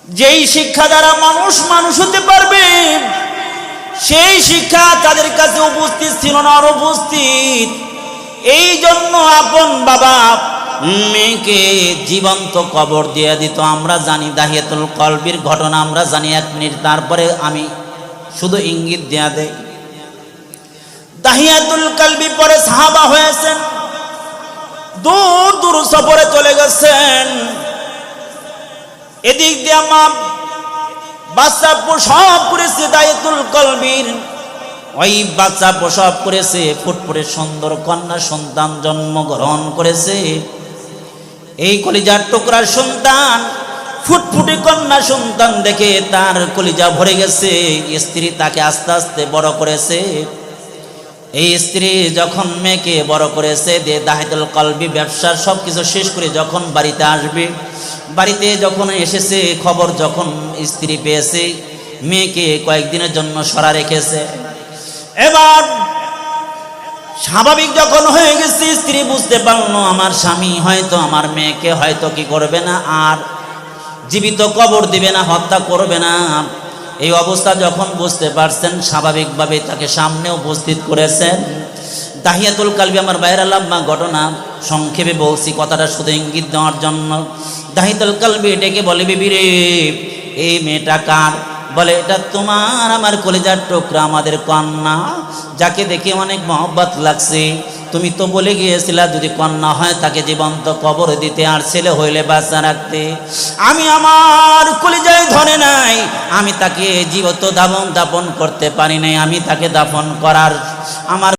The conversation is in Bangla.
যেই শিক্ষা দ্বারা মানুষ মানুষ হতে পারবে, সেই শিক্ষা তাদের কাছে উপস্থিত ছিল না, অনুপস্থিত। এই জন্য আপন বাবা মেয়েকে জীবন্ত কবর দিয়ে দিত। আমরা জানি দাহিয়াতুল কলবির ঘটনা, আমরা জানি 1 মিনিট, তারপরে আমি শুধু ইঙ্গিত দেয়া দেই। দাহিয়াতুল কলবি পরে সাহাবা হয়েছেন, দূর দূর সফরে চলে গেছেন। এদিক দিয়ে মা বাচ্চা প্রসব করেছে, দাহিয়াতুল কলবির ওই বাচ্চা প্রসব করেছে, ফুটফুটে সুন্দর কন্যা সন্তান জন্মগ্রহণ করেছে। এই কলিজার টুকরার সন্তান, ফুটফুটে কন্যা সন্তান দেখে তার কলিজা ভরে গেছে। স্ত্রী তাকে আস্তে আস্তে বড় করেছে। এই স্ত্রী যখন মেয়েকে বড় করেছে, দাহিয়াতুল কলবি ব্যবসার সব কিছু শেষ করে যখন বাড়িতে আসবে, বাড়িতে যখন এসেছে, খবর যখন স্ত্রী পেয়েছে, মেয়েকে কয়েকদিনের জন্য সরা রেখেছে। এবার স্বাভাবিক যখন হয়ে গেছে, স্ত্রী বুঝতে পারলো আমার স্বামী হয়তো আমার মেয়েকে হয়তো কি করবে না, আর জীবিত কবর দিবে না, হত্যা করবে না। এই অবস্থা যখন বুঝতে পারছেন, স্বাভাবিকভাবে তাকে সামনে উপস্থিত করেছেন। দাহিয়াতুল কলবি আমার বাইরে লাম্মা ঘটনা সংক্ষেপে বলছি, কথাটা শুধু ইঙ্গিত দেওয়ার জন্য। দাহিয়াতুল কলবি ডেকে বলে, বিবি রে, এই মেয়েটা কার? বলে, এটা তোমার, আমার কলিজার টুকরা, আমাদের কন্যা, যাকে দেখে অনেক মহব্বত লাগছে। তুমি তো বলে গিয়েছিলা যদি কন্যা হয় তাকে জীবন্ত কবর দিতে, আর ছেলে হইলে বাচ্চা রাখতে। আমি আমার কলিজায় ধরে নাই, আমি তাকে জীবিত দাপন করতে পারি নাই, আমি তাকে দাফন করার আমার